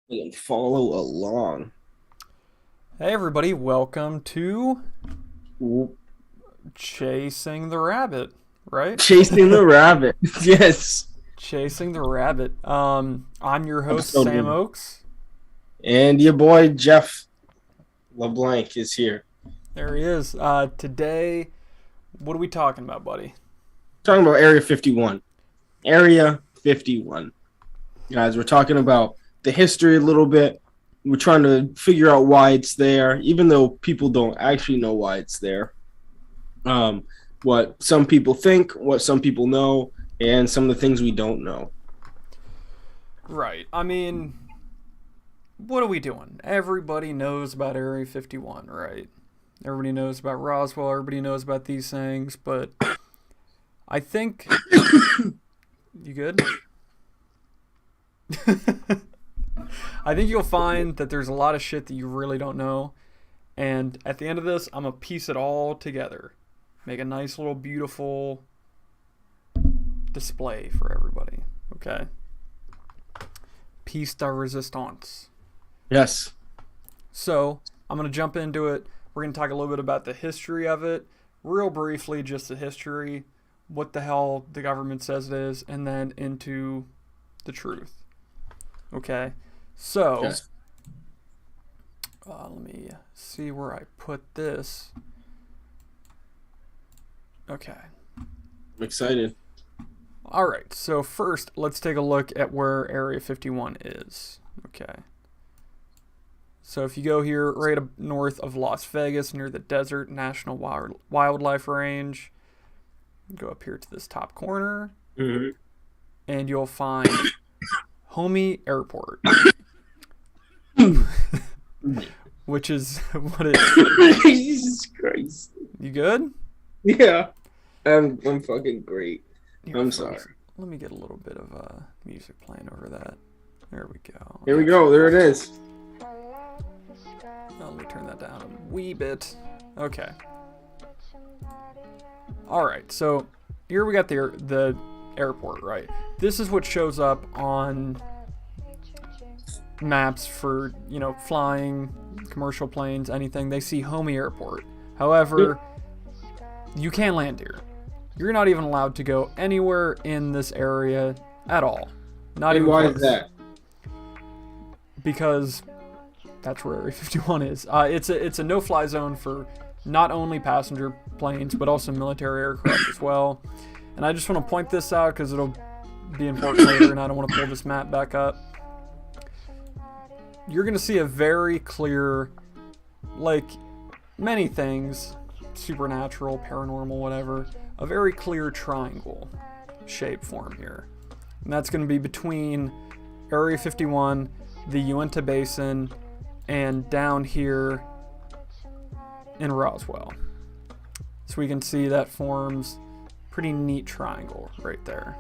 And follow along. Hey everybody, welcome to Ooh, Chasing the Rabbit, right? Chasing the rabbit. Yes. Chasing the Rabbit. I'm your host Episode Sam one. Oakes. And your boy Jeff LeBlanc is here. There he is. Today, what are we talking about, buddy? Talking about Area 51. Area 51. Guys, we're talking about the history a little bit. We're trying to figure out why it's there, even though people don't actually know why it's there. Um, what some people think, what some people know, and some of the things we don't know. Right. I mean, what are we doing? Everybody knows about Area 51, right? Everybody knows about Roswell. Everybody knows about these things, but I think you good? I think you'll find that there's a lot of shit that you really don't know. And at the end of this, I'm going to piece it all together. Make a nice little beautiful display for everybody. Okay? Piece de resistance. Yes. So, I'm going to jump into it. We're going to talk a little bit about the history of it. Real briefly, just the history. What the hell the government says it is. And then into the truth. Okay? So, Yes. let me see where I put this. Okay. I'm excited. All right. So first, let's take a look at where Area 51 is. Okay. So if you go here right up north of Las Vegas near the Desert National Wildlife Range, go up here to this top corner Mm-hmm. and you'll find Homey Airport, which is what it. Jesus Christ. You good? Yeah. I'm fucking great. Here, I'm folks, sorry. let me get a little bit of music playing over that. There we go. Here we go. There it is. Let me turn that down a wee bit. Okay. Alright, so here we got the airport, right? This is what shows up on maps for, flying, commercial planes, anything. They see Homey Airport. However, you can't land here. You're not even allowed to go anywhere in this area at all. Not And even why close. is that? Because that's where Area 51 is. It's a no-fly zone for not only passenger planes but also military aircraft as well. And I just want to point this out because it'll be important later, and I don't want to pull this map back up. You're gonna see a very clear, like many things, supernatural, paranormal, whatever, a very clear triangle shape form here. And that's going to be between Area 51, the Uinta Basin, and down here in Roswell. So we can see that forms pretty neat triangle right there.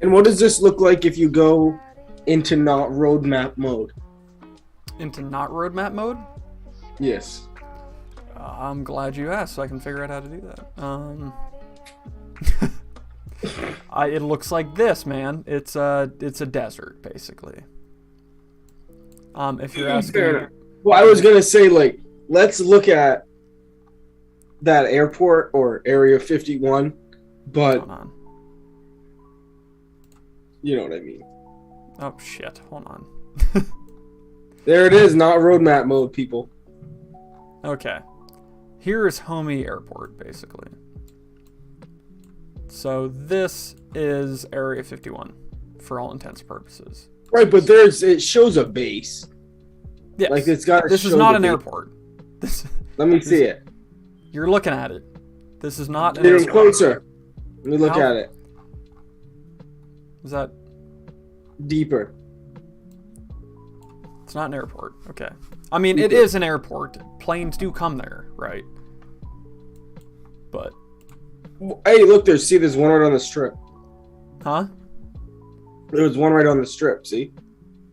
And what does this look like if you go into not roadmap mode? Into not roadmap mode? Yes. I'm glad you asked so I can figure out how to do that. It looks like this, man. It's a desert, basically. If you're asking, Well, I was gonna say, like, let's look at that airport or Area 51, but hold on. you know what I mean. Oh shit, hold on. There it is, not roadmap mode, people. Okay, here is Homey Airport, basically. So this is Area 51, for all intents and purposes. Right, but it shows a base. Yes. Like it's got. This is not an airport. This. Let me see it. You're looking at it. This is not an Getting airport. closer. Let me look How- at it. Is that? Deeper. It's not an airport. Okay. I mean, it is an airport. Planes do come there, right? But. Hey, look, there's one right on the strip. Huh? There's one right on the strip, see?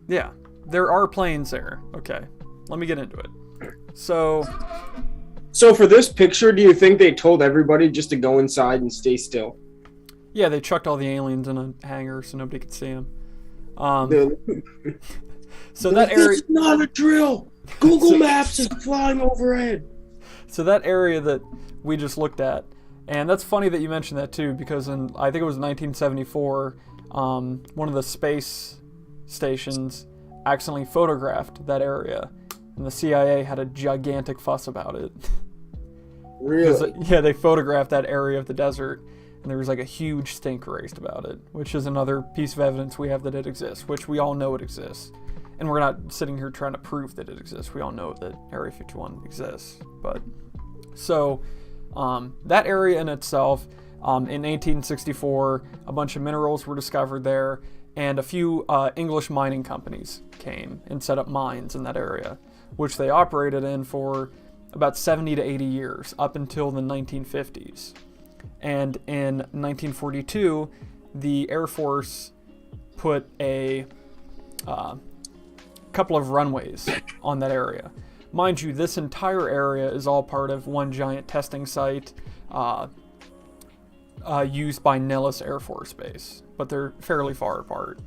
Yeah. There are planes there. Okay. Let me get into it. So, So for this picture, do you think they told everybody just to go inside and stay still? yeah, they chucked all the aliens in a hangar so nobody could see them. Um, They're, so they're that like, this area, is not a drill. Google so, Maps is flying overhead. so that area that we just looked at, and that's funny that you mentioned that too, because in I think it was 1974, one of the space stations accidentally photographed that area, and the CIA had a gigantic fuss about it. Really? Yeah, they photographed that area of the desert, and there was like a huge stink raised about it, which is another piece of evidence we have that it exists, which we all know it exists. And we're not sitting here trying to prove that it exists. We all know that Area 51 exists. But so that area in itself, in 1864, a bunch of minerals were discovered there, and a few English mining companies came and set up mines in that area, which they operated in for about 70 to 80 years, up until the 1950s. And in 1942, the Air Force put a couple of runways on that area. Mind you, this entire area is all part of one giant testing site used by Nellis Air Force Base, but they're fairly far apart.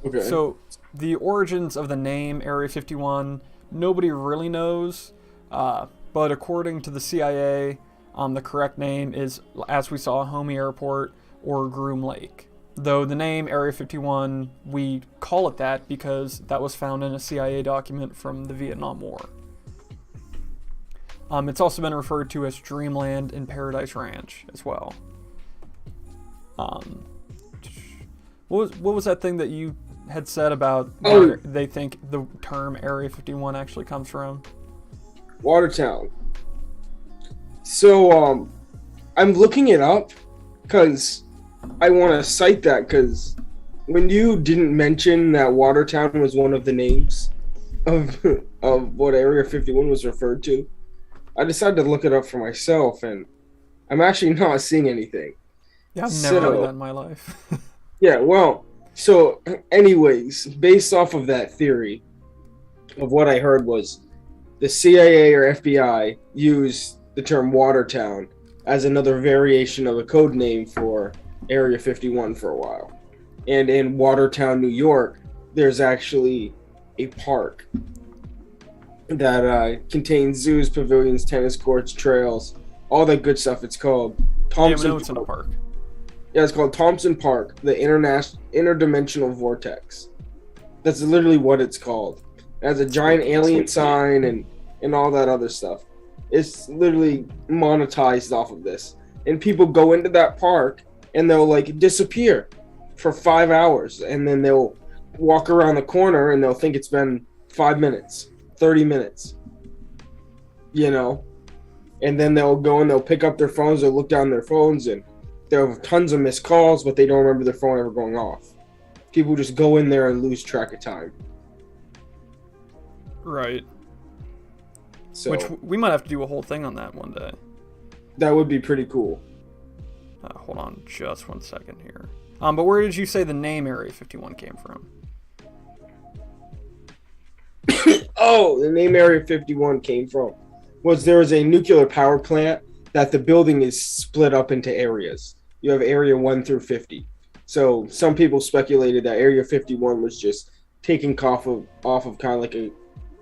Okay. So the origins of the name Area 51, nobody really knows, but according to the CIA, the correct name is, as we saw, Homey Airport or Groom Lake. Though the name Area 51, we call it that because that was found in a CIA document from the Vietnam War. It's also been referred to as Dreamland and Paradise Ranch as well. What was that thing that you had said about where they think the term Area 51 actually comes from? Watertown. So, I'm looking it up because I want to cite that, because when you didn't mention that Watertown was one of the names of what Area 51 was referred to, I decided to look it up for myself, and I'm actually not seeing anything. Yeah, I've never heard that in my life. Yeah, well, so anyways, based off of that theory, of what I heard was the CIA or FBI used the term Watertown as another variation of a code name for Area 51 for a while. And in Watertown, New York, there's actually a park that contains zoos, pavilions, tennis courts, trails, all that good stuff. It's called Thompson it's in a park. Yeah, it's called Thompson Park, the Interdimensional Vortex. That's literally what it's called. It has a giant alien sign and all that other stuff. It's literally monetized off of this. And people go into that park and they'll like disappear for 5 hours, and then they'll walk around the corner and they'll think it's been 5 minutes, 30 minutes, you know, and then they'll go and they'll pick up their phones, they'll look down their phones, and they'll have tons of missed calls, but they don't remember their phone ever going off. People just go in there and lose track of time. Right. So which we might have to do a whole thing on that one day. that would be pretty cool. Hold on just 1 second here. But where did you say the name Area 51 came from? Oh, the name Area 51 came from was there was a nuclear power plant that the building is split up into areas. You have Area 1 through 50. So some people speculated that Area 51 was just taking off of kind of like a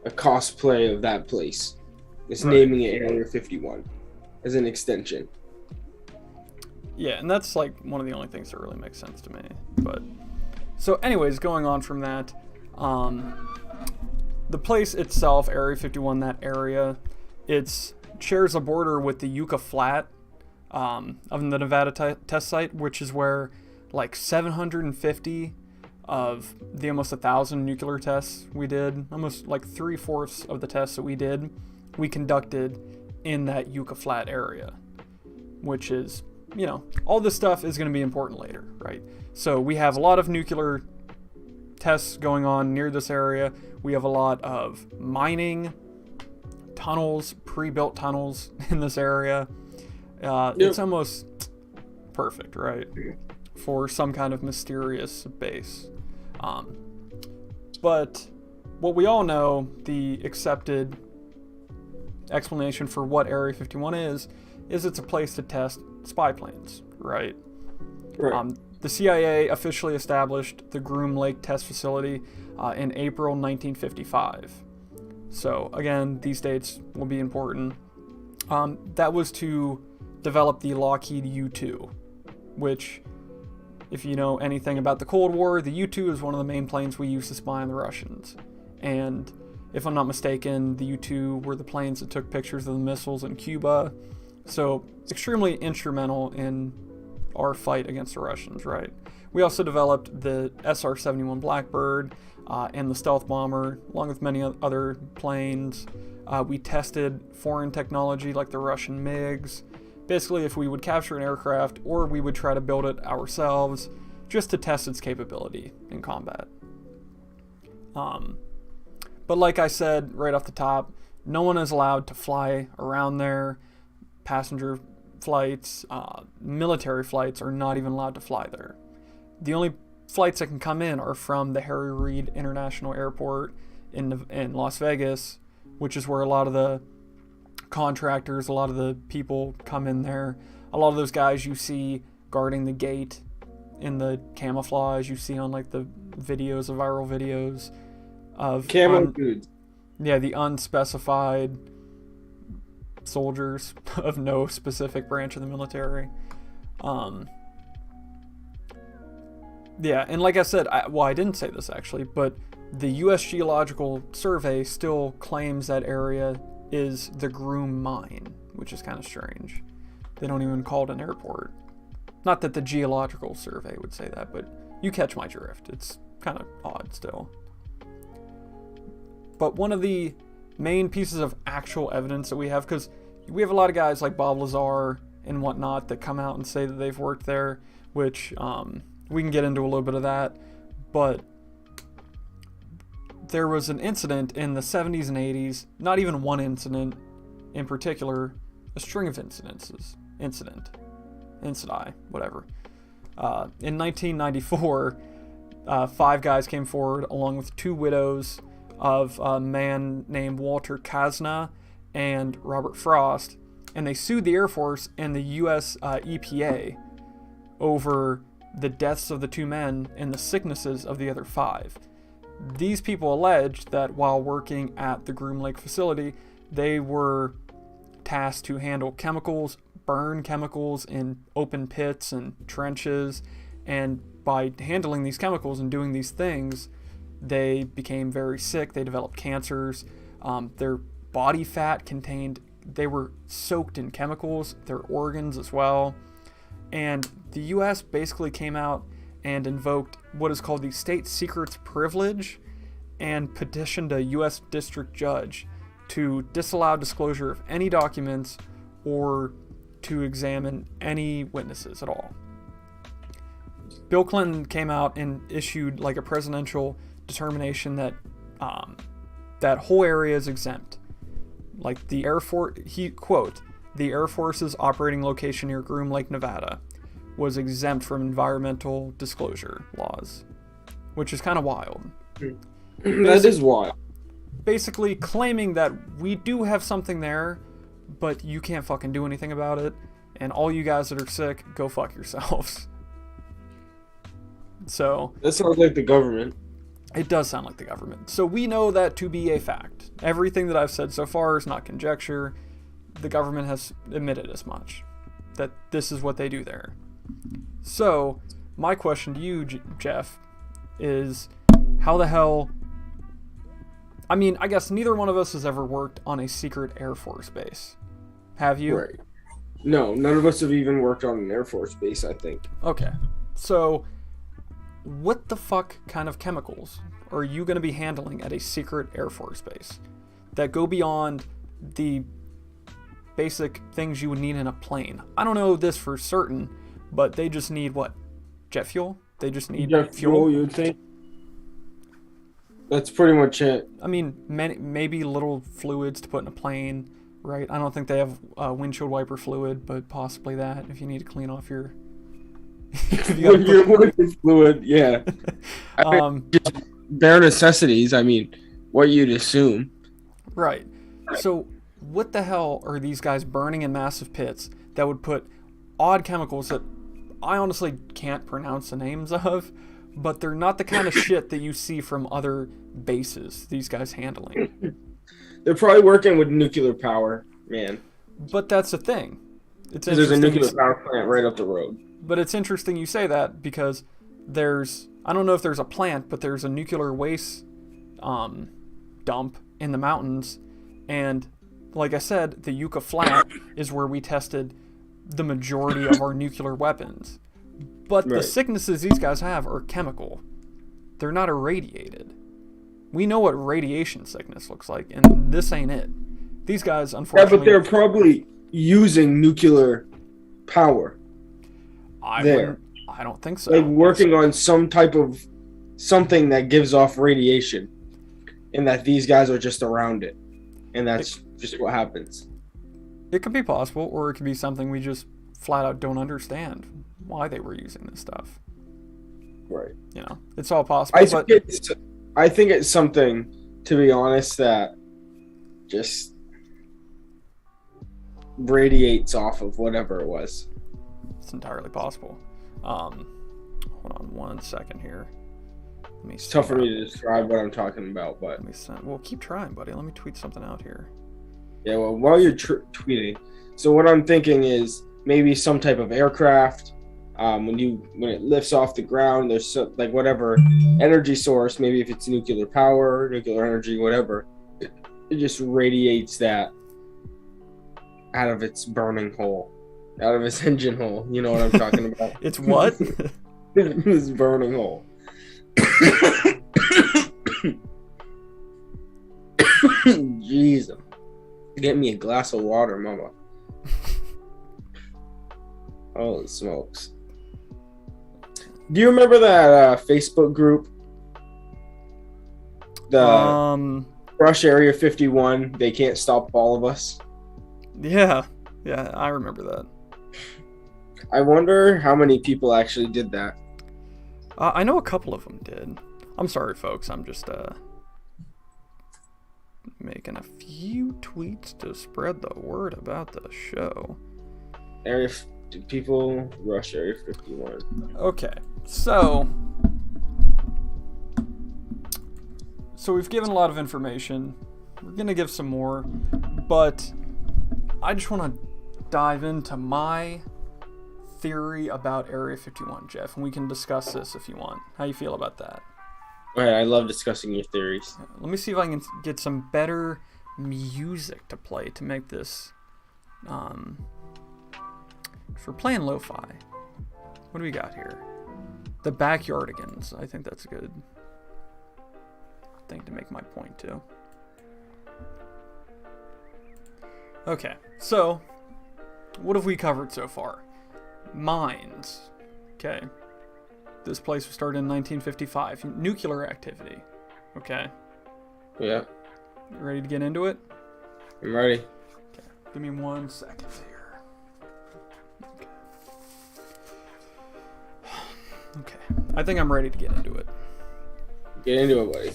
cosplay of that place. It's naming it Area 51 as an extension. Yeah, and that's like one of the only things that really makes sense to me. But so anyways, going on from that, the place itself, Area 51, that area, it shares a border with the Yucca Flat of the Nevada test site, which is where like 750 of the almost 1,000 nuclear tests we did, almost like 3/4 of the tests that we did, we conducted in that Yucca Flat area, which is, you know, all this stuff is going to be important later, right? So we have a lot of nuclear tests going on near this area. We have a lot of mining, tunnels, pre-built tunnels in this area. It's almost perfect, right? For some kind of mysterious base. But what we all know, the accepted explanation for what Area 51 is it's a place to test spy planes, right? Right. The CIA officially established the Groom Lake Test Facility in April 1955. So again, these dates will be important. That was to develop the Lockheed U-2, which, if you know anything about the Cold War, the U-2 is one of the main planes we used to spy on the Russians. And if I'm not mistaken, the U-2 were the planes that took pictures of the missiles in Cuba. So extremely instrumental in our fight against the Russians, right? We also developed the SR-71 Blackbird and the stealth bomber, along with many other planes. We tested foreign technology like the Russian MiGs. Basically, if we would capture an aircraft, or we would try to build it ourselves, just to test its capability in combat. But like I said right off the top, no one is allowed to fly around there. Passenger flights, military flights are not even allowed to fly there. The only flights that can come in are from the Harry Reid International Airport in Las Vegas, which is where a lot of the contractors, a lot of the people come in there. A lot of those guys you see guarding the gate in the camouflage you see on like the videos, the viral videos of Camo dudes. Yeah, the unspecified soldiers of no specific branch of the military. Yeah, and like I said, I didn't say this actually, but the U.S. Geological Survey still claims that area is the Groom Mine, which is kind of strange. They don't even call it an airport. Not that the Geological Survey would say that, but you catch my drift. It's kind of odd still. But one of the main pieces of actual evidence that we have, because we have a lot of guys like Bob Lazar and whatnot that come out and say that they've worked there, which we can get into a little bit of that, but there was an incident in the 70s and 80s, not even one incident in particular, a string of whatever. In 1994, 5 guys came forward along with 2 widows of a man named Walter Kazna and Robert Frost, and they sued the Air Force and the U.S. EPA over the deaths of the 2 men and the sicknesses of the other 5. These people alleged that while working at the Groom Lake facility, they were tasked to handle chemicals, burn chemicals in open pits and trenches, and by handling these chemicals and doing these things, they became very sick. They developed cancers. Their body fat they were soaked in chemicals, their organs as well. And the U.S. basically came out and invoked what is called the state secrets privilege and petitioned a U.S. district judge to disallow disclosure of any documents or to examine any witnesses at all. Bill Clinton came out and issued like a presidential determination that that whole area is exempt. Like the Air Force, he quote, "The Air Force's operating location near Groom Lake, Nevada, was exempt from environmental disclosure laws," which is kind of wild. That is wild. Basically claiming that we do have something there, but you can't fucking do anything about it, and all you guys that are sick, go fuck yourselves. So that sounds like the government. It does sound like the government. So we know that to be a fact. Everything that I've said so far is not conjecture. The government has admitted as much, that this is what they do there. So my question to you, Jeff, is how the hell... I mean, I guess neither one of us has ever worked on a secret Air Force base. Have you? Right. No, none of us have even worked on an Air Force base, I think. Okay. So what the fuck kind of chemicals are you going to be handling at a secret Air Force base that go beyond the basic things you would need in a plane? I don't know this for certain, but they just need what? Jet fuel? They just need jet fuel, you would think? That's pretty much it. I mean, maybe little fluids to put in a plane, right? I don't think they have windshield wiper fluid, but possibly that if you need to clean off your... your fluid, yeah. Just bare necessities, I mean, what you'd assume. Right. So what the hell are these guys burning in massive pits that would put odd chemicals that I honestly can't pronounce the names of, but they're not the kind of shit that you see from other bases these guys handling. They're probably working with nuclear power, man. But that's the thing. It's Because there's a interesting. nuclear power plant right up the road. But it's interesting you say that because I don't know if there's a plant, but there's a nuclear waste dump in the mountains. And like I said, the Yucca Flat is where we tested the majority of our nuclear weapons. But the sicknesses these guys have are chemical. They're not irradiated. We know what radiation sickness looks like, and this ain't it. These guys, unfortunately... Yeah, but they're probably using nuclear power. I don't think so. Like working on some type of something that gives off radiation, and that these guys are just around it, and that's just what happens. It could be possible, or it could be something we just flat out don't understand why they were using this stuff. Right. You know, it's all possible. I think it's something, to be honest, that just radiates off of whatever it was. It's entirely possible. Hold on 1 second here. It's tough for me to describe what I'm talking about, but well, keep trying, buddy. Let me tweet something out here. Yeah, well, while you're tweeting, so what I'm thinking is maybe some type of aircraft. When it lifts off the ground, there's like whatever energy source, maybe if it's nuclear power, nuclear energy, whatever, it just radiates that out of its burning hole, out of its engine hole. You know what I'm talking about? It's what? This burning hole. Jeez, get me a glass of water, mama. Holy smokes. Do you remember that Facebook group? The Rush Area 51, they can't stop all of us. Yeah, I remember that. I wonder how many people actually did that. I know a couple of them did. I'm sorry, folks. I'm just making a few tweets to spread the word about the show. People rush Area 51. Okay, so we've given a lot of information. We're gonna give some more, but I just want to dive into my theory about Area 51, Jeff, and we can discuss this if you want. How you feel about that? Right, I love discussing your theories. Let me see if I can get some better music to play to make this. For playing lo-fi, what do we got here? The Backyardigans. I think that's a good thing to make my point to. Okay, so what have we covered so far? Mines. Okay. This place was started in 1955. Nuclear activity. Okay. Yeah. You ready to get into it? I'm ready. Okay. Give me 1 second here. Okay, I think I'm ready to get into it. Get into it, buddy.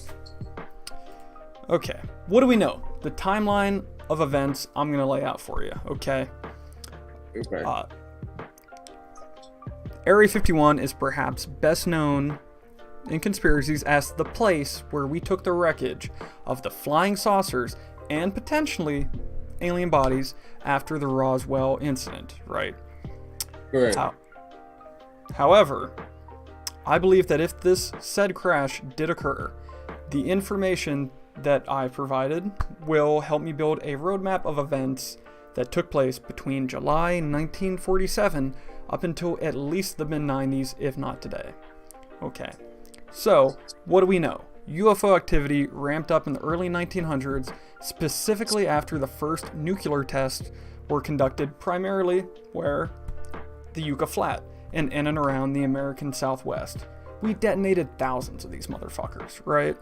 Okay, what do we know? The timeline of events I'm going to lay out for you, okay? Okay. Area 51 is perhaps best known in conspiracies as the place where we took the wreckage of the flying saucers and potentially alien bodies after the Roswell incident, right? Right. However, I believe that if this said crash did occur, the information that I provided will help me build a roadmap of events that took place between July 1947 up until at least the mid-90s, if not today. Okay, so what do we know? UFO activity ramped up in the early 1900s, specifically after the first nuclear tests were conducted primarily where? The Yucca Flat. And in and around the American Southwest. We detonated thousands of these motherfuckers, right?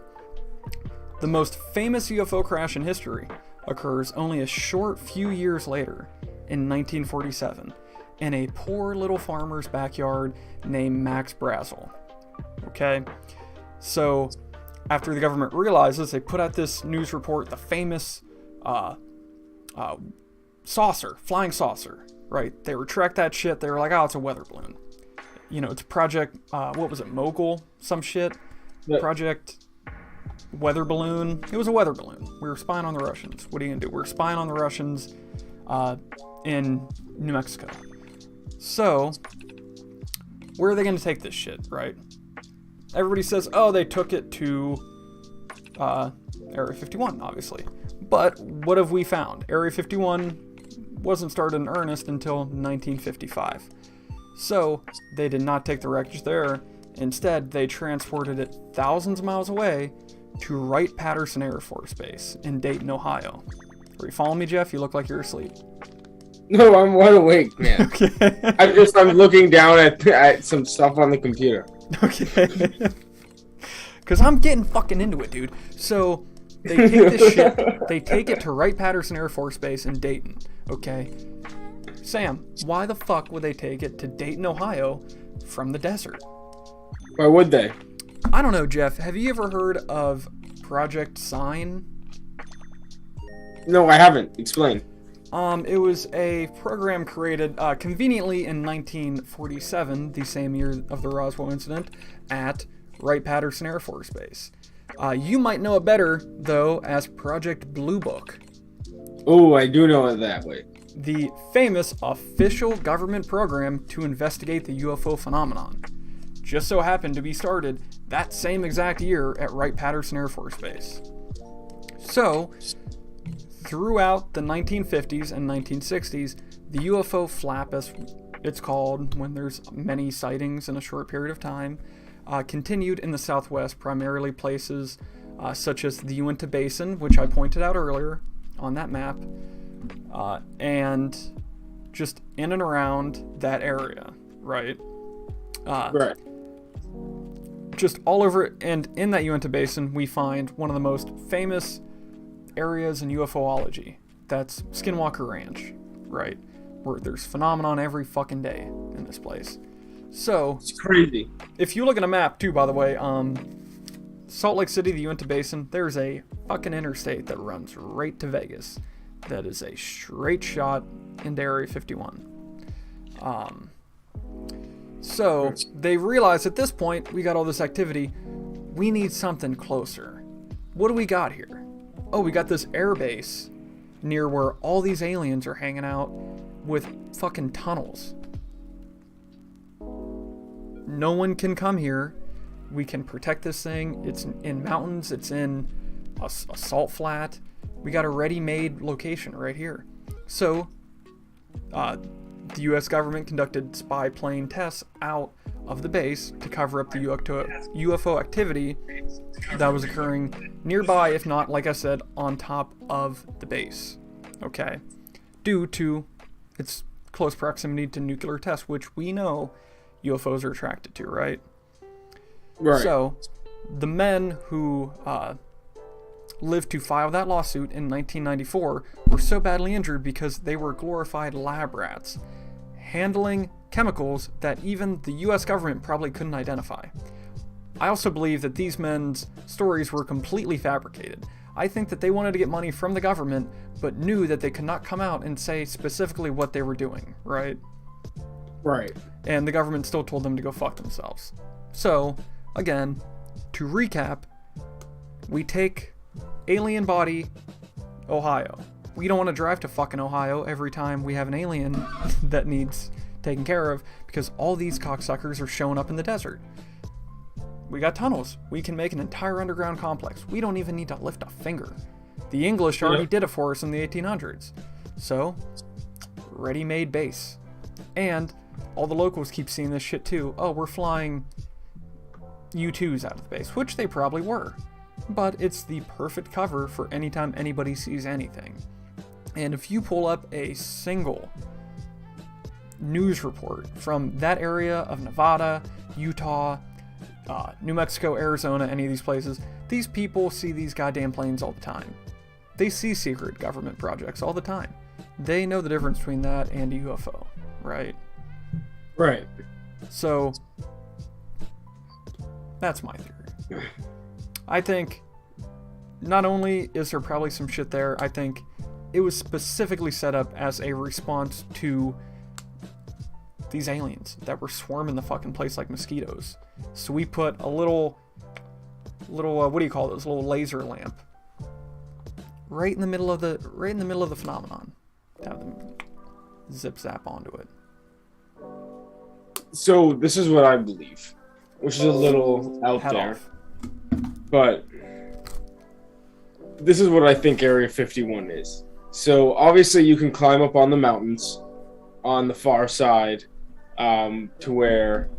The most famous UFO crash in history occurs only a short few years later, in 1947, in a poor little farmer's backyard named Max Brazel. Okay? So, after the government realizes, they put out this news report, the famous saucer, flying saucer, right? They retract that shit. They were like, oh, it's a weather balloon. it's Project, what was it, Mogul, some shit? Yeah. Project Weather Balloon. It was a weather balloon. We were spying on the Russians. What are you gonna do? We're spying on the Russians in New Mexico. So, where are they gonna take this shit, right? Everybody says, oh, they took it to Area 51, obviously. But what have we found? Area 51 wasn't started in earnest until 1955. So, they did not take the wreckage there. Instead, they transported it thousands of miles away to Wright-Patterson Air Force Base in Dayton, Ohio. Are you following me, Jeff? You look like you're asleep. No, I'm wide awake, man. Okay. I'm looking down at some stuff on the computer. Okay. Because I'm getting fucking into it, dude. So, they take this shit, they take it to Wright-Patterson Air Force Base in Dayton, okay? Sam, why the fuck would they take it to Dayton, Ohio from the desert? Why would they? I don't know, Jeff. Have you ever heard of Project Sign? No, I haven't. Explain. It was a program created conveniently in 1947, the same year of the Roswell incident, at Wright-Patterson Air Force Base. You might know it better, though, as Project Blue Book. Oh, I do know it that way. The famous official government program to investigate the UFO phenomenon. Just so happened to be started that same exact year at Wright-Patterson Air Force Base. So, throughout the 1950s and 1960s, the UFO flap, as it's called when there's many sightings in a short period of time, continued in the Southwest, primarily places such as the Uinta Basin, which I pointed out earlier on that map, and just in and around that area, right? Right. Just all over, and in that Uinta Basin, we find one of the most famous areas in UFOlogy. That's Skinwalker Ranch, right? Where there's phenomenon every fucking day in this place. So, it's crazy. If you look at a map, too, by the way, Salt Lake City, the Uinta Basin, there's a fucking interstate that runs right to Vegas. That is a straight shot into Area 51. So, they realize at this point, we got all this activity, we need something closer. What do we got here? Oh, we got this air base near where all these aliens are hanging out with fucking tunnels. No one can come here. We can protect this thing. It's in mountains. It's in a salt flat. We got a ready-made location right here. So, the U.S. government conducted spy plane tests out of the base to cover up the UFO activity that was occurring nearby, if not, like I said, on top of the base. Okay? Due to its close proximity to nuclear tests, which we know UFOs are attracted to, right? Right. So, the men who lived to file that lawsuit in 1994 were so badly injured because they were glorified lab rats, handling chemicals that even the US government probably couldn't identify. I also believe that these men's stories were completely fabricated. I think that they wanted to get money from the government, but knew that they could not come out and say specifically what they were doing, right? Right. And the government still told them to go fuck themselves. So, again, to recap, we take Alien Body, Ohio. We don't want to drive to fucking Ohio every time we have an alien that needs taken care of, because all these cocksuckers are showing up in the desert. We got tunnels. We can make an entire underground complex. We don't even need to lift a finger. The English already did it for us in the 1800s. So, ready-made base. And all the locals keep seeing this shit too. Oh, we're flying U-2s out of the base, which they probably were. But it's the perfect cover for anytime anybody sees anything. And if you pull up a single news report from that area of Nevada, Utah, New Mexico, Arizona, any of these places, these people see these goddamn planes all the time. They see secret government projects all the time. They know the difference between that and a UFO, right? Right. So, that's my theory. I think not only is there probably some shit there, I think it was specifically set up as a response to these aliens that were swarming the fucking place like mosquitoes. So we put a little what do you call those, little laser lamp right in the middle of the phenomenon to have them zip zap onto it. So this is what I believe, which is a little out Head there, off. but this is what I think Area 51 is. So obviously you can climb up on the mountains on the far side, to where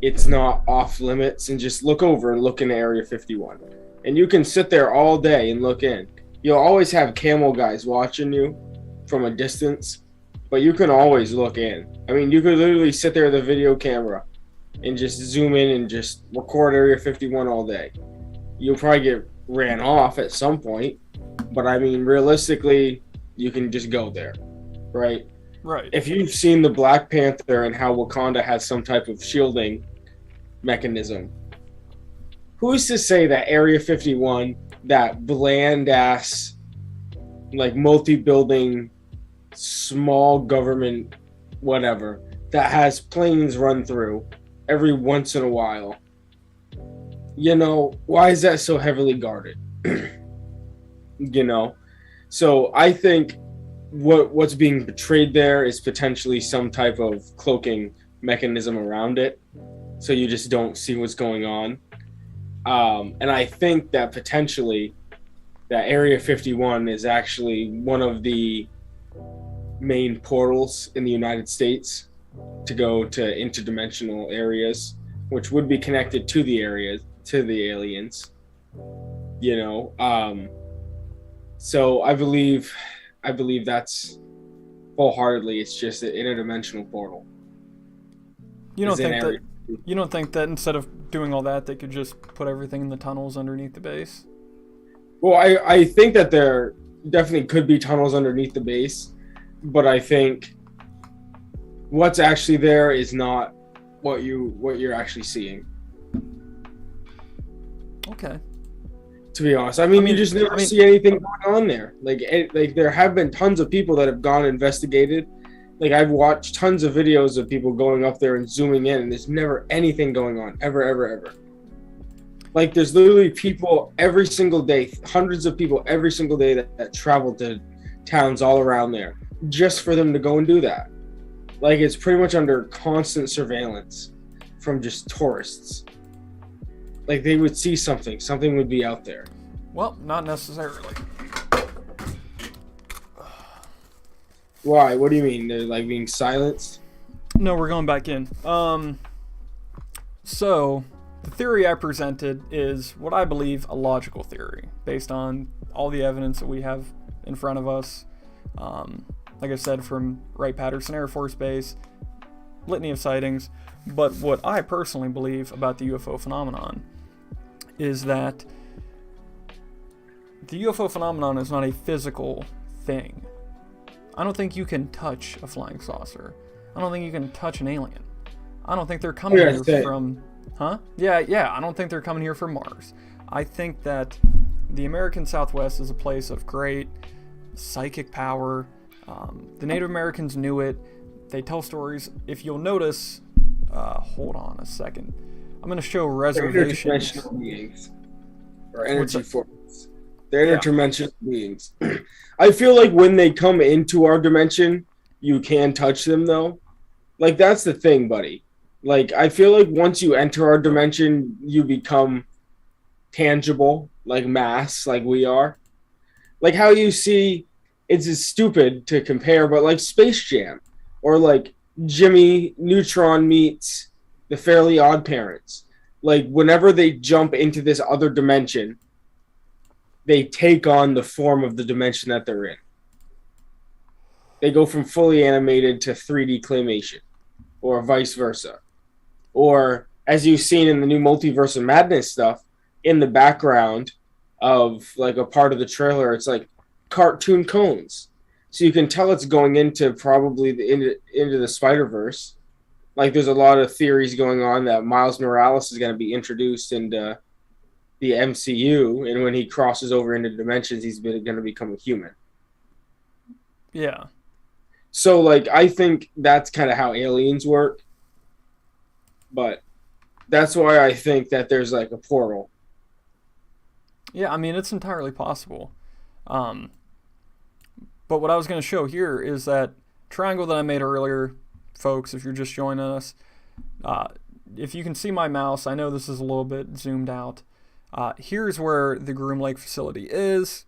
it's not off limits, and just look over and look into Area 51. And you can sit there all day and look in. You'll always have camo guys watching you from a distance, but you can always look in. I mean, you could literally sit there with a video camera and just zoom in and just record Area 51 all day. You'll probably get ran off at some point, but I mean, realistically, you can just go there, right? Right. If you've seen the Black Panther and how Wakanda has some type of shielding mechanism, who's to say that Area 51, that bland ass, like multi-building, small government, whatever, that has planes run through every once in a while, you know, why is that so heavily guarded? You know? So I think what's being betrayed there is potentially some type of cloaking mechanism around it, so you just don't see what's going on. And I think that potentially that Area 51 is actually one of the main portals in the United States to go to interdimensional areas, which would be connected to the aliens, you know. So I believe that's wholeheartedly, it's just an interdimensional portal. You don't think that instead of doing all that, they could just put everything in the tunnels underneath the base? Well, I think that there definitely could be tunnels underneath the base, but I think what's actually there is not what you're actually seeing. Okay. To be honest, I mean, you just never see anything going on there. Like there have been tons of people that have gone and investigated. Like, I've watched tons of videos of people going up there and zooming in, and there's never anything going on, ever. Like, there's literally people every single day, hundreds of people every single day that travel to towns all around there just for them to go and do that. Like, it's pretty much under constant surveillance from just tourists. Like, they would see something would be out there. Well, not necessarily. Why? What do you mean? They're like being silenced? No, we're going back in. So the theory I presented is what I believe a logical theory based on all the evidence that we have in front of us. Like I said, from Wright-Patterson Air Force Base, litany of sightings. But what I personally believe about the UFO phenomenon is that the UFO phenomenon is not a physical thing. I don't think you can touch a flying saucer. I don't think you can touch an alien. I don't think they're coming here from... Huh? Yeah, I don't think they're coming here from Mars. I think that the American Southwest is a place of great psychic power. The Native Americans knew it. They tell stories. If you'll notice... hold on a second. I'm going to show reservations. They're interdimensional beings. Or energy forms. They're interdimensional beings. I feel like when they come into our dimension, you can touch them, though. Like, that's the thing, buddy. Like, I feel like once you enter our dimension, you become tangible, like mass, like we are. Like how you see, it's stupid to compare, but like Space Jam, or like Jimmy Neutron meets the Fairly Odd Parents. Like, whenever they jump into this other dimension, they take on the form of the dimension that they're in. They go from fully animated to 3D claymation, or vice versa. Or, as you've seen in the new Multiverse of Madness stuff, in the background of like a part of the trailer, it's like cartoon cones. So you can tell it's going into probably into the Spider-Verse. Like, there's a lot of theories going on that Miles Morales is going to be introduced into the MCU, and when he crosses over into dimensions, he's going to become a human. Yeah. So like I think that's kind of how aliens work, but that's why I think that there's like a portal. Yeah, I mean, it's entirely possible. Um, but what I was going to show here is that triangle that I made earlier, folks, if you're just joining us. Uh, if you can see my mouse, I know this is a little bit zoomed out. Here's where the Groom Lake facility is.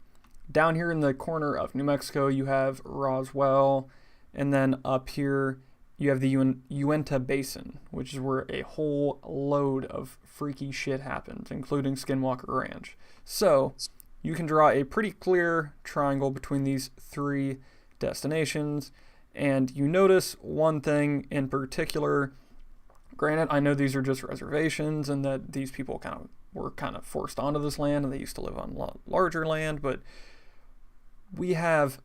Down here in the corner of New Mexico, you have Roswell. And then up here, you have the Uinta Basin, which is where a whole load of freaky shit happens, including Skinwalker Ranch. So, you can draw a pretty clear triangle between these three destinations. And you notice one thing in particular. Granted, I know these are just reservations and that these people were kind of forced onto this land and they used to live on larger land, but we have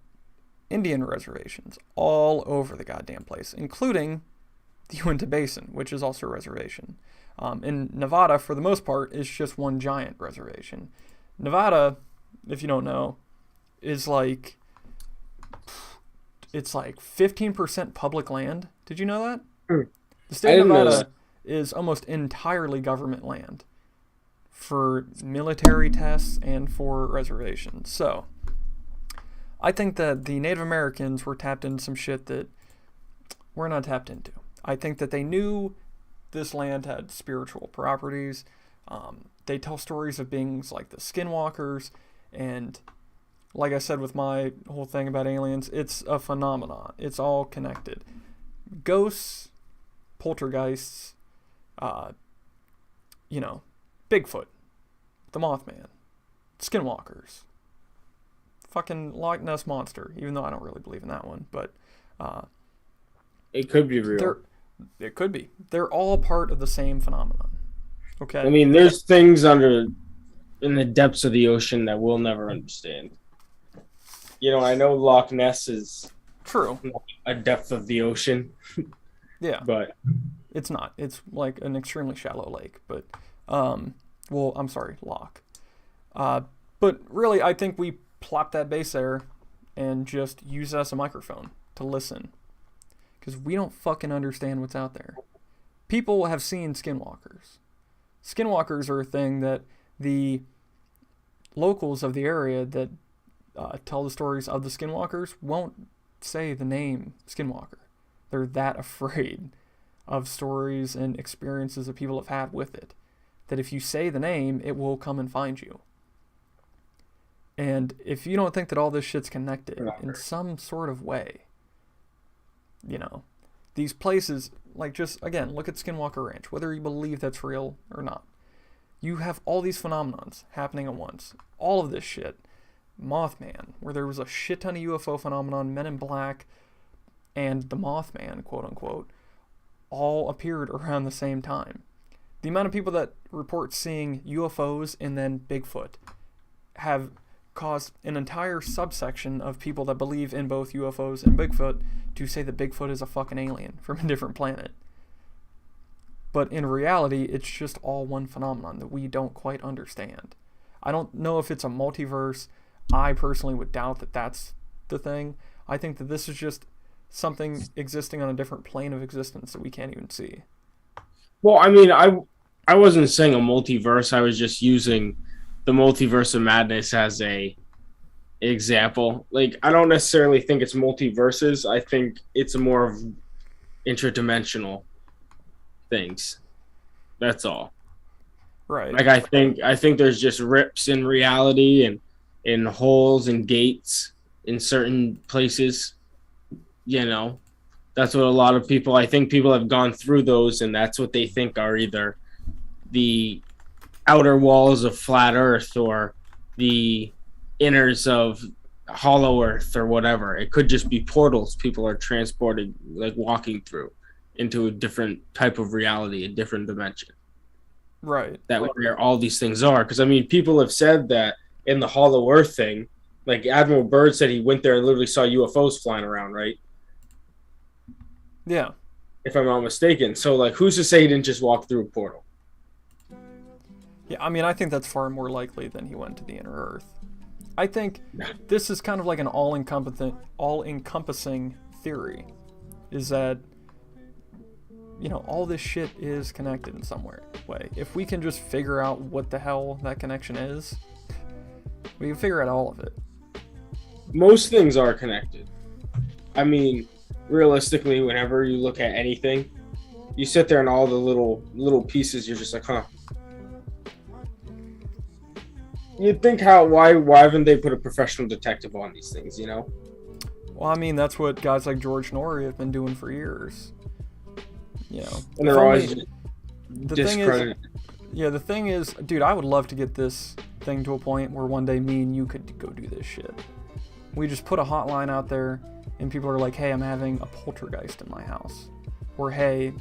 Indian reservations all over the goddamn place, including the Uinta Basin, which is also a reservation. In Nevada, for the most part, is just one giant reservation. Nevada, if you don't know, is like it's like 15% public land. Did you know that? The state of Nevada is almost entirely government land for military tests and for reservations. So, I think that the Native Americans were tapped into some shit that we're not tapped into. I think that they knew this land had spiritual properties. They tell stories of beings like the Skinwalkers, and like I said with my whole thing about aliens, it's a phenomenon. It's all connected. Ghosts, poltergeists, Bigfoot, the Mothman, Skinwalkers, fucking Loch Ness Monster, even though I don't really believe in that one, but it could be real. It could be. They're all part of the same phenomenon. Okay. I mean, there's things in the depths of the ocean that we'll never understand. I know Loch Ness is true, a depth of the ocean. Yeah, but it's not. It's like an extremely shallow lake. But, I'm sorry, loch. But really, I think we plop that base there and just use it as a microphone to listen. Because we don't fucking understand what's out there. People have seen skinwalkers. Skinwalkers are a thing that the locals of the area that tell the stories of the skinwalkers won't say the name skinwalker. They're that afraid of stories and experiences that people have had with it, that if you say the name, it will come and find you. And if you don't think that all this shit's connected in some sort of way, these places, like just, again, look at Skinwalker Ranch, whether you believe that's real or not. You have all these phenomenons happening at once. All of this shit. Mothman, where there was a shit ton of UFO phenomenon, Men in Black, and the Mothman, quote unquote, all appeared around the same time. The amount of people that report seeing UFOs and then Bigfoot have caused an entire subsection of people that believe in both UFOs and Bigfoot to say that Bigfoot is a fucking alien from a different planet. But in reality, it's just all one phenomenon that we don't quite understand. I don't know if it's a multiverse. I personally would doubt that that's the thing. I think that this is just something existing on a different plane of existence that we can't even see. Well, I mean, I wasn't saying a multiverse. I was just using the multiverse of madness as a example. Like, I don't necessarily think it's multiverses. I think it's more of interdimensional things. That's all. Right. Like, I think there's just rips in reality and in holes and gates in certain places. That's what a lot of people, I think people have gone through those, and that's what they think are either the outer walls of flat Earth or the inners of hollow Earth or whatever. It could just be portals people are transported, like walking through into a different type of reality, a different dimension. Right. That where all these things are. Because, I mean, people have said that in the hollow Earth thing, like Admiral Byrd said he went there and literally saw UFOs flying around, right? Yeah. If I'm not mistaken. So, like, who's to say he didn't just walk through a portal? Yeah, I mean, I think that's far more likely than he went to the inner Earth. I think this is kind of like an all-encompassing theory, is that, you know, all this shit is connected in some way. If we can just figure out what the hell that connection is, we can figure out all of it. Most things are connected. I mean, realistically, whenever you look at anything, you sit there and all the little pieces, you're just like, huh. You'd think why haven't they put a professional detective on these things, you know? Well, I mean, that's what guys like George Norrie have been doing for years. You know, And they're always discredited. The thing is, dude, I would love to get this thing to a point where one day me and you could go do this shit. We just put a hotline out there, and people are like, hey, I'm having a poltergeist in my house. Or, hey,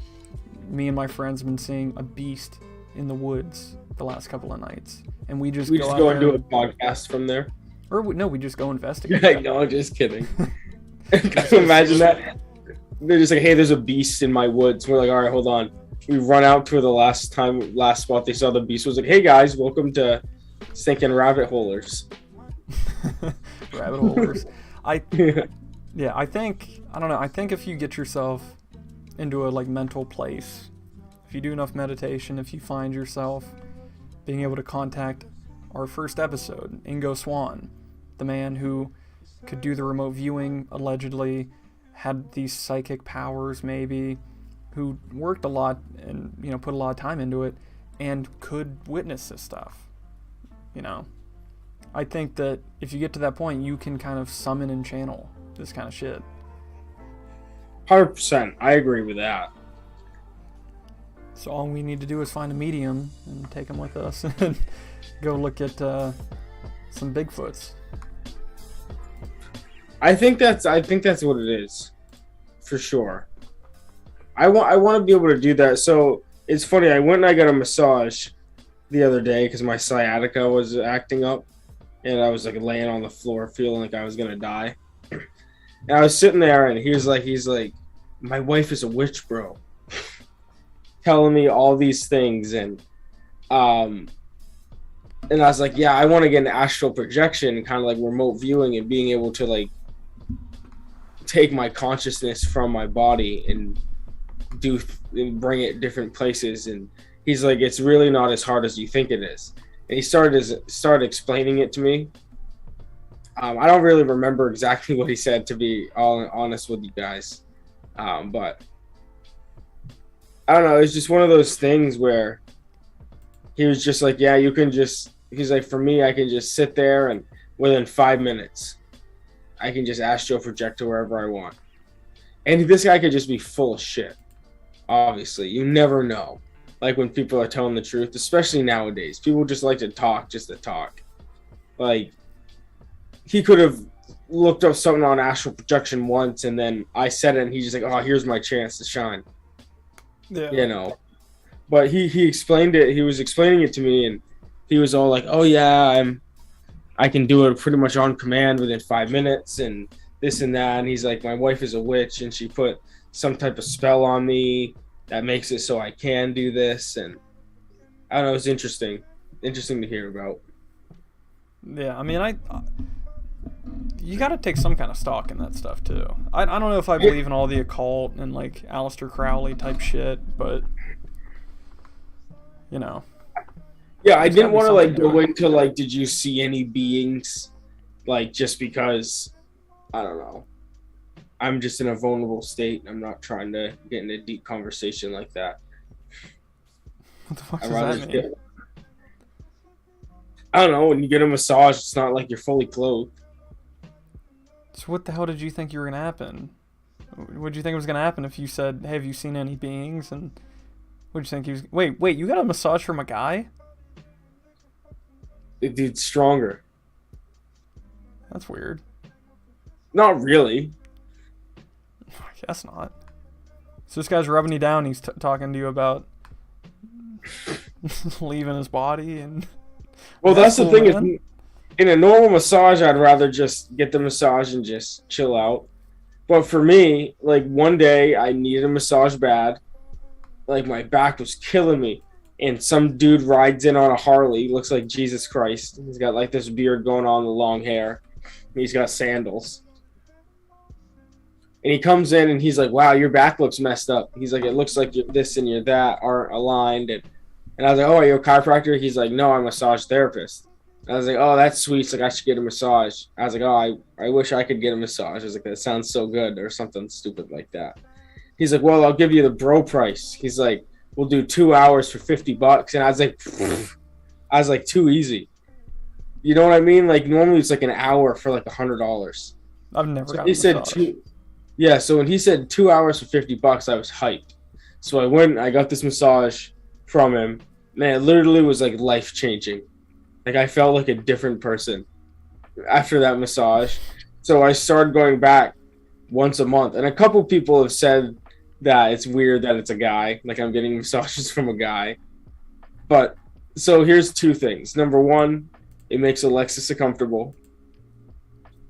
me and my friends have been seeing a beast in the woods the last couple of nights. And we just go and do a podcast from there. Or, we just go investigate. No, I'm just kidding. Can you imagine that? They're just like, hey, there's a beast in my woods. We're like, all right, hold on. We run out to the last spot they saw the beast was like, hey guys, welcome to Stinking Rabbit Holers. Rabbit Holers. I think, I don't know, I think if you get yourself into a mental place, if you do enough meditation, if you find yourself being able to contact our first episode, Ingo Swann, the man who could do the remote viewing, allegedly, had these psychic powers maybe, who worked a lot and, put a lot of time into it, and could witness this stuff, I think that if you get to that point, you can kind of summon and channel this kind of shit. 100%. I agree with that. So all we need to do is find a medium and take them with us and go look at some Bigfoots. I think that's what it is, for sure. I want to be able to do that. So it's funny. I went and I got a massage the other day because my sciatica was acting up, and I was laying on the floor feeling like I was gonna die. And I was sitting there, and he's like, my wife is a witch, bro, telling me all these things, and I was like, yeah, I want to get an astral projection, kind of remote viewing, and being able to take my consciousness from my body and bring it different places. And he's like, it's really not as hard as you think it is. And he started explaining it to me. I don't really remember exactly what he said, to be all honest with you guys, but I don't know. It's just one of those things where he was just like, yeah, you can just. He's like, for me, I can just sit there, and within 5 minutes, I can just astral project to wherever I want. And this guy could just be full of shit. Obviously, you never know. When people are telling the truth, especially nowadays, people just like to talk just to talk. He could have looked up something on astral projection once, and then I said it, and he's just like, oh, here's my chance to shine. Yeah. But he explained it. He was explaining it to me, and he was all like, oh yeah, I can do it pretty much on command within 5 minutes, and this and that. And he's like, my wife is a witch, and she put some type of spell on me that makes it so I can do this. And I don't know, it's interesting to hear about. Yeah, I mean, you got to take some kind of stock in that stuff too. I don't know if I believe in all the occult and Aleister Crowley type shit, but Yeah, I didn't want to go into did you see any beings, just because, I don't know, I'm just in a vulnerable state. I'm not trying to get in a deep conversation like that. What the fuck does that mean? I don't know. When you get a massage, it's not like you're fully clothed. So what the hell did you think you were gonna happen? What did you think was gonna happen if you said, "Hey, have you seen any beings?" And what did you think he was? Wait, you got a massage from a guy? The dude's stronger. That's weird. Not really. I guess not. So this guy's rubbing you down. He's talking to you about leaving his body, and well, that's the thing. Is, in a normal massage, I'd rather just get the massage and just chill out. But for me, one day I needed a massage bad. My back was killing me, and some dude rides in on a Harley. Looks like Jesus Christ. He's got this beard going on, the long hair. He's got sandals. And he comes in and he's like, "Wow, your back looks messed up." He's like, "It looks like this and you're that aren't aligned." And I was like, "Oh, are you a chiropractor?" He's like, "No, I'm a massage therapist." And I was like, "Oh, that's sweet. It's like I should get a massage." I was like, "Oh, I wish I could get a massage." I was like, "That sounds so good," or something stupid like that. He's like, "Well, I'll give you the bro price." He's like, "We'll do 2 hours for $50." And I was like, pfft. I was like, too easy. You know what I mean? Like normally it's like an hour for like $100. I've never So gotten he a said massage. yeah. So when he said 2 hours for $50, I was hyped. So I went and I got this massage from him. Man, it literally was like life changing. Like I felt like a different person after that massage. So I started going back once a month. And a couple people have said that it's weird that it's a guy. Like I'm getting massages from a guy. But so here's two things. Number one, it makes Alexis comfortable.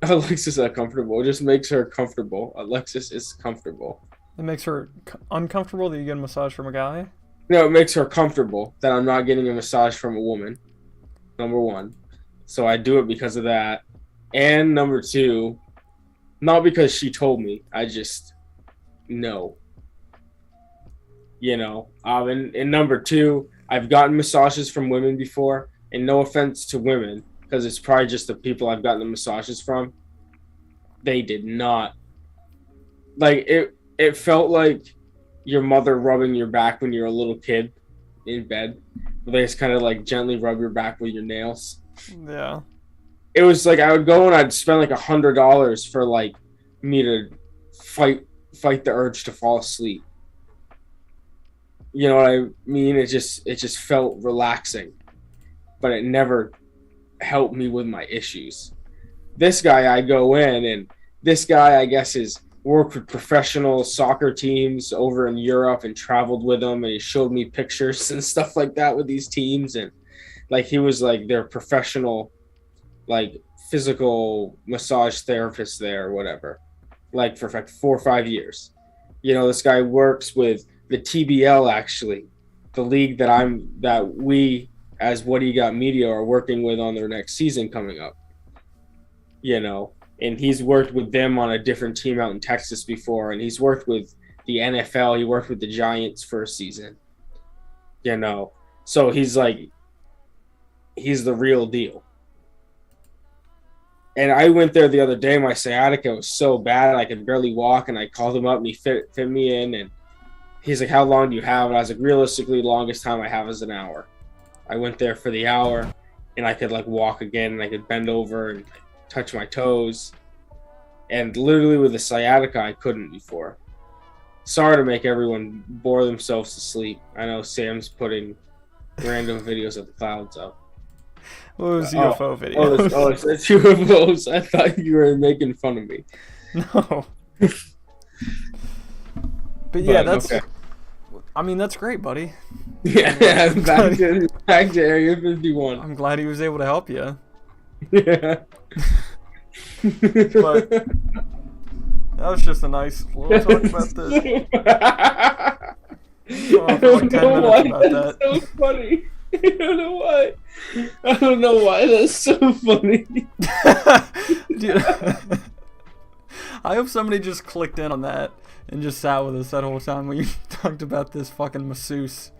Alexis is comfortable. It just makes her comfortable. Alexis is comfortable. It makes her uncomfortable that you get a massage from a guy. No, it makes her comfortable that I'm not getting a massage from a woman. Number one. So I do it because of that. And number two, not because she told me. I just know. You know. And number two, I've gotten massages from women before. And no offense to women, because it's probably just the people I've gotten the massages from. They did not. Like, it felt like your mother rubbing your back when you're a little kid in bed. They just kind of like gently rub your back with your nails. Yeah. It was like I would go and I'd spend like $100 for like me to fight the urge to fall asleep. You know what I mean? It just felt relaxing, but it never helped me with my issues. This guy, I go in and this guy, I guess, is worked with professional soccer teams over in Europe and traveled with them, and he showed me pictures and stuff like that with these teams, and like he was like their professional like physical massage therapist there or whatever, like for like 4 or 5 years. You know, this guy works with the TBL, actually, the league that we as What Do You Got Media are working with on their next season coming up. You know, and he's worked with them on a different team out in Texas before, and he's worked with the NFL. He worked with the Giants for a season. You know, so he's the real deal. And I went there the other day. My sciatica was so bad I could barely walk, and I called him up and he fit me in. And he's like, "How long do you have?" And I was like, "Realistically, the longest time I have is an hour." I went there for the hour, and I could like walk again, and I could bend over and touch my toes. And literally with the sciatica, I couldn't before. Sorry to make everyone bore themselves to sleep. I know Sam's putting random videos of the clouds up. What was UFO videos? It's UFOs. I thought you were making fun of me. No. But yeah, that's. Okay. I mean, that's great, buddy. Yeah, back to Area 51. I'm glad he was able to help you. Yeah. But that was just a nice little talk about this. I don't know why that's so funny. I don't know why that's so funny. Dude, I hope somebody just clicked in on that and just sat with us that whole time when you talked about this fucking masseuse.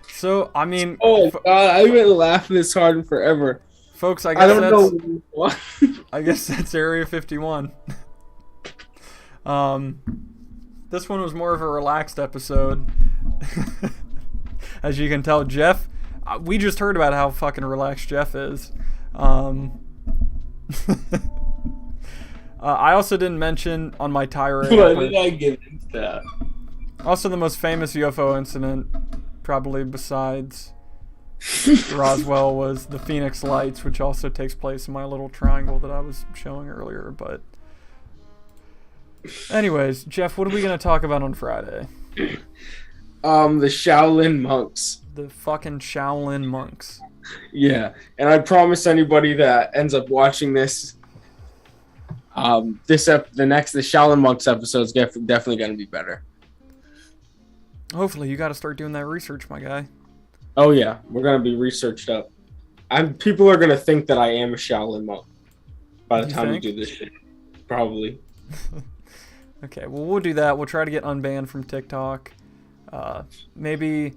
So, I mean... Oh, God, I've been laughing this hard in forever. Folks, I don't know why. I guess that's Area 51. This one was more of a relaxed episode. As you can tell, Jeff... we just heard about how fucking relaxed Jeff is. I also didn't mention on my tirade... Why did I get into that? Also, the most famous UFO incident, probably besides Roswell, was the Phoenix Lights, which also takes place in my little triangle that I was showing earlier. But anyways, Jeff, what are we going to talk about on Friday? The Shaolin monks. The fucking Shaolin monks. Yeah, and I promise anybody that ends up watching this, the Shaolin monks episode is definitely going to be better. Hopefully, you got to start doing that research, my guy. Oh yeah, we're going to be researched up. People are going to think that I am a Shaolin monk by the time we do this shit. Probably. Okay, well, we'll do that. We'll try to get unbanned from TikTok. Maybe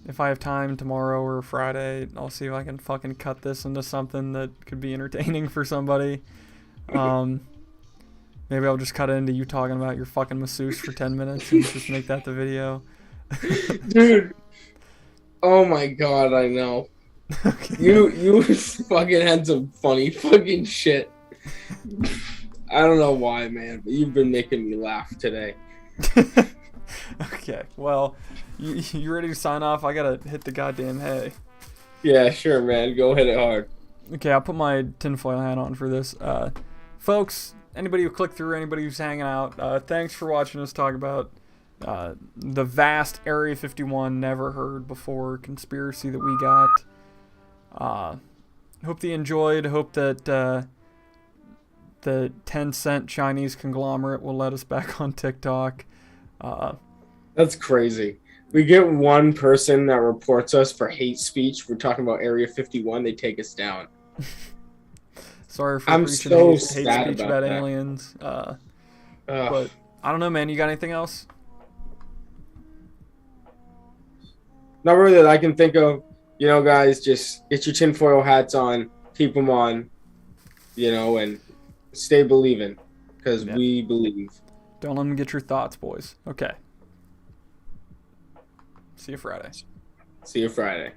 if I have time tomorrow or Friday, I'll see if I can fucking cut this into something that could be entertaining for somebody. Maybe I'll just cut it into you talking about your fucking masseuse for 10 minutes and just make that the video. Dude. Oh my god, I know. Okay. You fucking had some funny fucking shit. I don't know why, man, but you've been making me laugh today. Okay, well, you ready to sign off? I gotta hit the goddamn hay. Yeah, sure, man. Go hit it hard. Okay, I'll put my tinfoil hat on for this. Folks, anybody who clicked through, anybody who's hanging out, thanks for watching us talk about the vast Area 51 never heard before conspiracy that we got. Hope they enjoyed. Hope that the 10-cent Chinese conglomerate will let us back on TikTok. That's crazy. We get one person that reports us for hate speech. We're talking about Area 51. They take us down. Sorry for I'm preaching so hate sad speech about about that. aliens. But I don't know, man. You got anything else? Not really that I can think of. You know, guys, just get your tinfoil hats on. Keep them on. You know, and stay believing. Because we believe. Don't let them get your thoughts, boys. Okay. See you Friday. See you Friday.